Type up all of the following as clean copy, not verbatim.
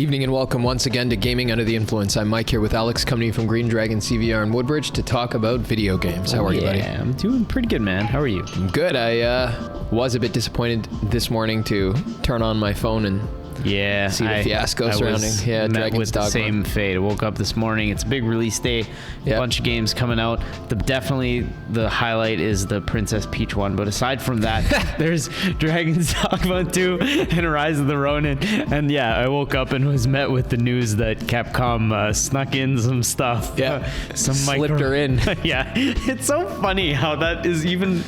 Evening and welcome once again to Gaming Under the Influence. I'm Mike here with Alex, coming from GreenDragonCVR in Woodbridge to talk about video games. How are you, buddy? Yeah, I'm doing pretty good, man. How are you? I'm good. I was a bit disappointed this morning to turn on my phone and see the fiasco surrounding Dragon's Dogma. The same fate. I woke up this morning. It's a big release day. A bunch of games coming out. Definitely the highlight is the Princess Peach one. But aside from that, there's Dragon's Dogma 2 and Rise of the Ronin. And yeah, I woke up and was met with the news that Capcom snuck in some stuff. Yeah, slipped her in. Yeah, it's so funny how that is even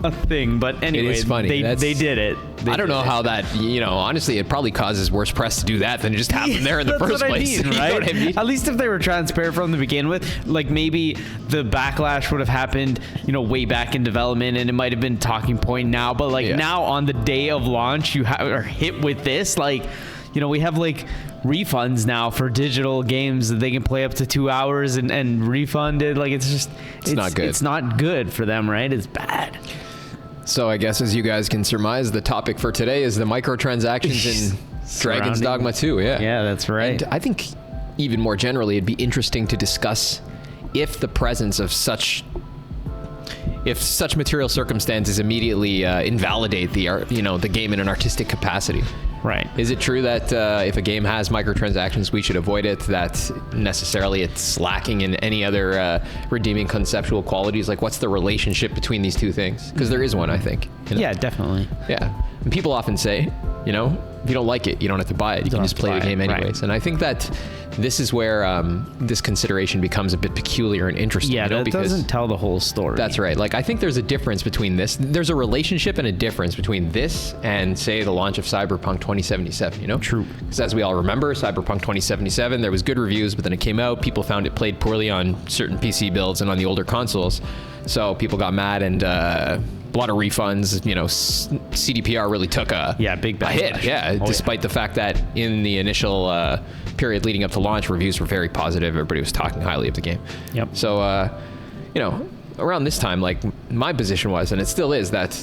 a thing. But anyway, it is funny. They did it. I don't know how that, honestly, it probably causes worse press to do that than to just have them there in the first place. I mean, right? You know what I mean? At least if they were transparent from the begin with, like maybe the backlash would have happened, way back in development, and it might have been talking point now. But now on the day of launch, you are hit with this. We have refunds now for digital games that they can play up to 2 hours and refund it. It's not good. It's not good for them, right? It's bad. So I guess, as you guys can surmise, the topic for today is the microtransactions in Dragon's Dogma 2. Yeah, that's right. And I think even more generally, it'd be interesting to discuss if the presence of such material circumstances immediately invalidate the game in an artistic capacity. Right. Is it true that if a game has microtransactions, we should avoid it, that necessarily it's lacking in any other redeeming conceptual qualities? What's the relationship between these two things? Because there is one, I think. Yeah, definitely. Yeah. And people often say, if you don't like it, you don't have to buy it. You can just play the game anyways. Right. And I think that this is where this consideration becomes a bit peculiar and interesting. Yeah, that doesn't tell the whole story. That's right. I think there's a difference between this. There's a relationship and a difference between this and, say, the launch of Cyberpunk 2077, True. Because as we all remember, Cyberpunk 2077, there was good reviews, but then it came out. People found it played poorly on certain PC builds and on the older consoles. So people got mad and... a lot of refunds, CDPR really took a big hit. Yeah, despite the fact that in the initial period leading up to launch, reviews were very positive. Everybody was talking highly of the game. Yep. So, around this time, my position was, and it still is, that,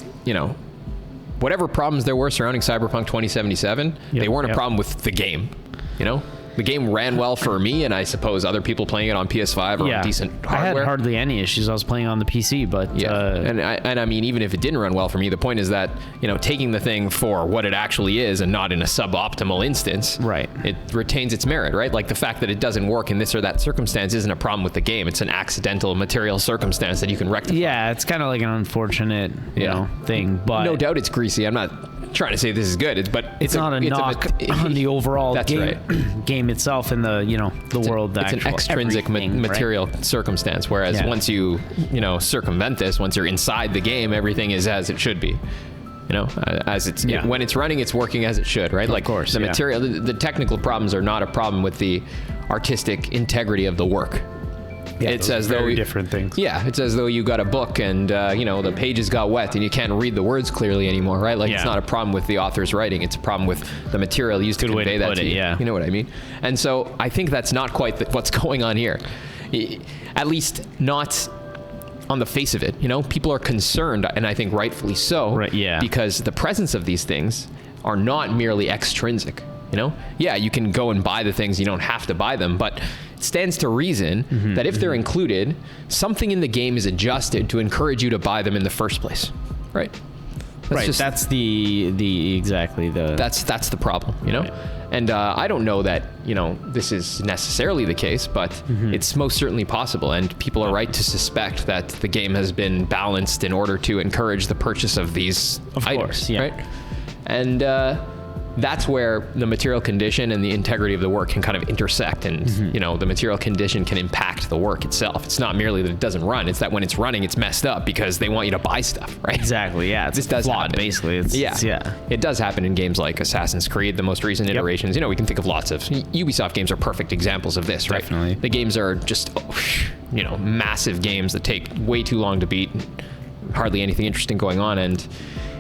whatever problems there were surrounding Cyberpunk 2077, they weren't a problem with the game, The game ran well for me, and I suppose other people playing it on PS5 or on decent hardware. I had hardly any issues. I was playing on the PC, but and I mean, even if it didn't run well for me, the point is that taking the thing for what it actually is and not in a suboptimal instance, right? It retains its merit, right? The fact that it doesn't work in this or that circumstance isn't a problem with the game. It's an accidental material circumstance that you can rectify. Yeah, it's kind of like an unfortunate, thing. But no doubt it's greasy. I'm not trying to say this is good, but it's not a knock on the overall game itself and the world. It's an extrinsic material circumstance. Whereas once you circumvent this, once you're inside the game, everything is as it should be. As it's when it's running, it's working as it should, right? Of course, the material, the technical problems are not a problem with the artistic integrity of the work. Yeah, it's as though different things. Yeah, it's as though you got a book and the pages got wet and you can't read the words clearly anymore, right? It's not a problem with the author's writing; it's a problem with the material used to convey that to you. Yeah. You know what I mean? And so I think that's not quite what's going on here, at least not on the face of it. People are concerned, and I think rightfully so, right, because the presence of these things are not merely extrinsic. You can go and buy the things; you don't have to buy them, but it stands to reason that if they're included, something in the game is adjusted to encourage you to buy them in the first place, right? That's that's the problem, Right. And I don't know that this is necessarily the case, but it's most certainly possible, and people are right to suspect that the game has been balanced in order to encourage the purchase of these items, right? And that's where the material condition and the integrity of the work can kind of intersect, and the material condition can impact the work itself. It's not merely that it doesn't run; it's that when it's running, it's messed up because they want you to buy stuff, right? Exactly. Yeah. This does flawed, happen. Basically. It does happen in games like Assassin's Creed, the most recent iterations. We can think of lots of Ubisoft games are perfect examples of this, right? Definitely. The games are just massive games that take way too long to beat, hardly anything interesting going on, and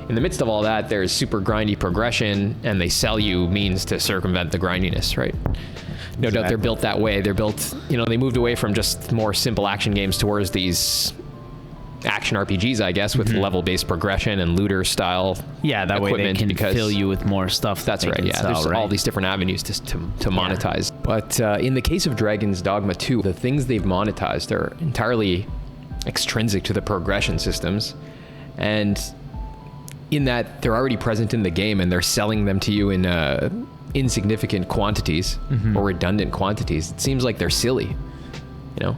in the midst of all that, there's super grindy progression, and they sell you means to circumvent the grindiness, right? No doubt they're built that way. They're built, they moved away from just more simple action games towards these action RPGs, I guess, with level-based progression and looter-style that way they can because fill you with more stuff. That's right. Yeah, there's all these different avenues to monetize. But in the case of Dragon's Dogma 2, the things they've monetized are entirely extrinsic to the progression systems, and in that they're already present in the game and they're selling them to you in insignificant quantities or redundant quantities. It seems like they're silly, you know.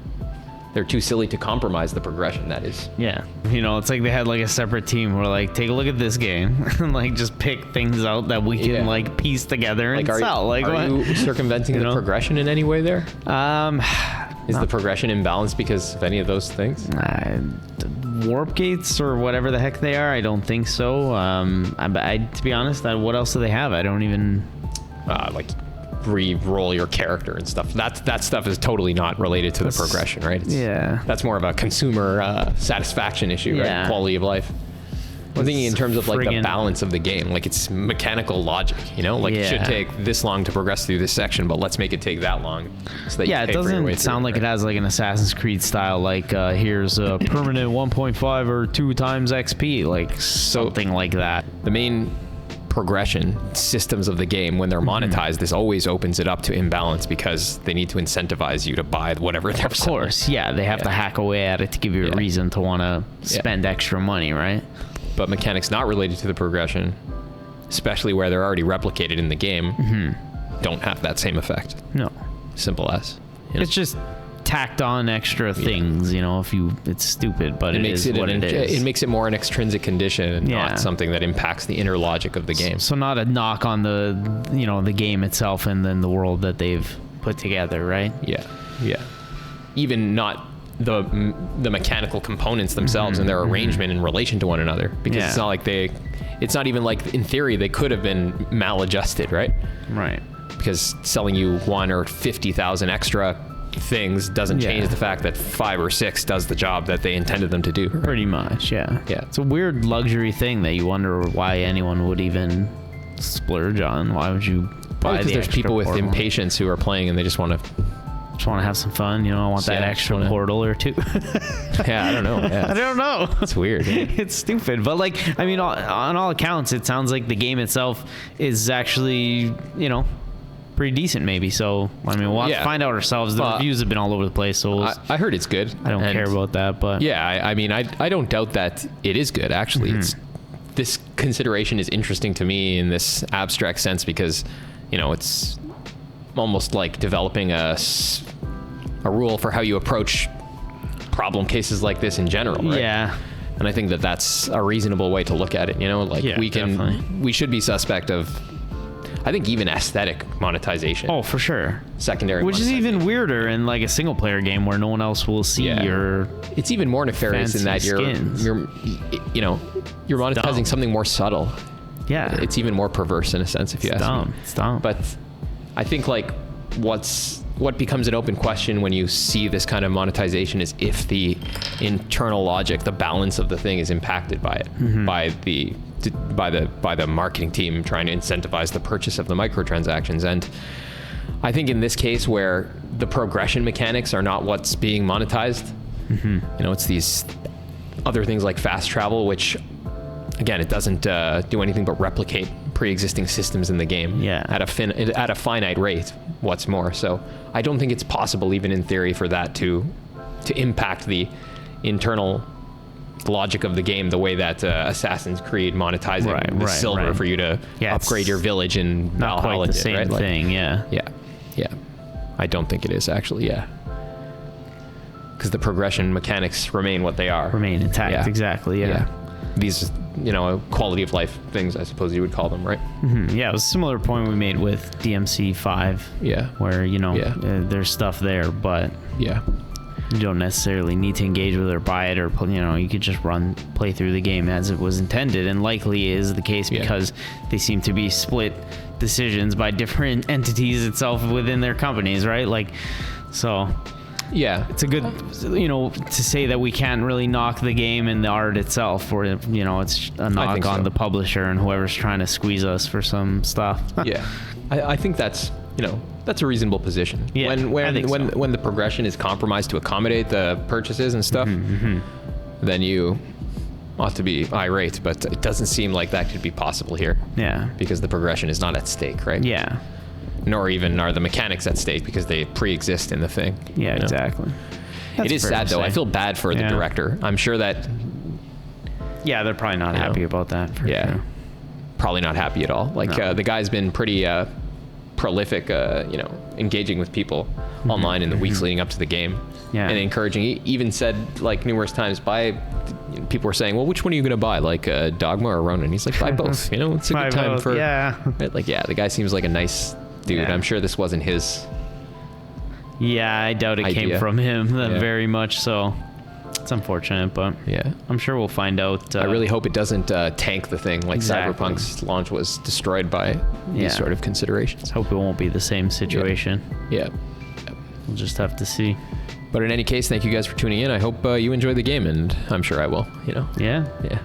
They're too silly to compromise the progression, that is. Yeah. You know, it's like they had like a separate team where like, take a look at this game and like just pick things out that we can like piece together and sell. Are you circumventing the progression in any way there? Is the progression imbalanced because of any of those things? Warp gates or whatever the heck they are, I don't think so. To be honest, what else do they have? I don't even... like re-roll your character and stuff. That stuff is totally not related to the progression, right? That's more of a consumer satisfaction issue, right? Quality of life. I'm thinking in terms of like the balance of the game, like it's mechanical logic, you know, like it should take this long to progress through this section, but let's make it take that long. So that it doesn't sound like it has like an Assassin's Creed style, like here's a permanent 1.5 or 2 times XP, like something like that. The main progression systems of the game, when they're monetized, this always opens it up to imbalance because they need to incentivize you to buy whatever they're selling. Of course, they have to hack away at it to give you a reason to want to spend extra money, right? But mechanics not related to the progression, especially where they're already replicated in the game, don't have that same effect. No. Simple as. You know? It's just tacked on extra things, you know, it's stupid, but it is what it is. It makes it more an extrinsic condition and not something that impacts the inner logic of the game. So not a knock on the game itself and then the world that they've put together, right? Yeah. Even not the mechanical components themselves and their arrangement in relation to one another, because it's not like it's not even like in theory they could have been maladjusted, right? Right. Because selling you 1 or 50,000 extra things doesn't change the fact that 5 or 6 does the job that they intended them to do. Pretty much, yeah. It's a weird luxury thing that you wonder why anyone would even splurge on. Why would you buy because there's people with impatience who are playing and they just want to have some fun, you know. I want that extra portal or 2. I don't know. I don't know. It's weird. It's stupid, but like, I mean, on all accounts, it sounds like the game itself is actually, you know, pretty decent, maybe. So I mean, we'll have to find out ourselves. The reviews have been all over the place, so I heard it's good. I don't care about that, but I mean, I don't doubt that it is good. Actually, this consideration is interesting to me in this abstract sense because, you know, it's almost like developing a rule for how you approach problem cases like this in general, right? Yeah. And I think that that's a reasonable way to look at it, you know, like we should be suspect of, I think, even aesthetic monetization. Oh, for sure. Secondary Which is even weirder in like a single player game where no one else will see your It's even more nefarious in that you're monetizing something more subtle. Yeah. It's even more perverse in a sense, if you ask me. It's dumb. But I think like what becomes an open question when you see this kind of monetization is if the internal logic, the balance of the thing is impacted by it, by the marketing team trying to incentivize the purchase of the microtransactions. And I think in this case where the progression mechanics are not what's being monetized, you know, it's these other things like fast travel, which again, it doesn't do anything but replicate pre-existing systems in the game at a finite rate. What's more, so I don't think it's possible, even in theory, for that to impact the internal logic of the game the way that Assassin's Creed monetizing the silver for you to upgrade your village in not Valhalla quite the same right? thing. Yeah. I don't think it is actually. Because the progression mechanics remain what they are. Remain intact. Exactly. Yeah. These, you know, quality of life things, I suppose you would call them, right? Yeah, it was a similar point we made with DMC 5. Yeah. Where, you know, there's stuff there, but you don't necessarily need to engage with it or buy it, or, you know, you could just play through the game as it was intended, and likely is the case because they seem to be split decisions by different entities itself within their companies, right? Like, so... Yeah, it's a good, you know, to say that we can't really knock the game and the art itself, or, you know, it's a knock on the publisher and whoever's trying to squeeze us for some stuff. I think that's, you know, that's a reasonable position. When the progression is compromised to accommodate the purchases and stuff, then you ought to be irate. But it doesn't seem like that could be possible here. Yeah. Because the progression is not at stake, right? Yeah. Nor even are the mechanics at stake because they pre-exist in the thing. Yeah, you know? exactly. It is sad though. I feel bad for the director. I'm sure that. Yeah, they're probably not happy about that. For sure. Probably not happy at all. Like the guy's been pretty prolific, engaging with people online in the weeks leading up to the game. Yeah. And encouraging. He even said like numerous times, people were saying, well, which one are you going to buy? Like Dogma or Ronin? He's like, buy both. It's a good time for. Yeah. Like, the guy seems like a nice dude. Yeah. I'm sure this wasn't his. Yeah, I doubt it came from him very much. So it's unfortunate, but I'm sure we'll find out. I really hope it doesn't tank the thing like Cyberpunk's launch was destroyed by these sort of considerations. Hope it won't be the same situation. Yeah. We'll just have to see. But in any case, thank you guys for tuning in. I hope you enjoy the game, and I'm sure I will. Yeah. Yeah.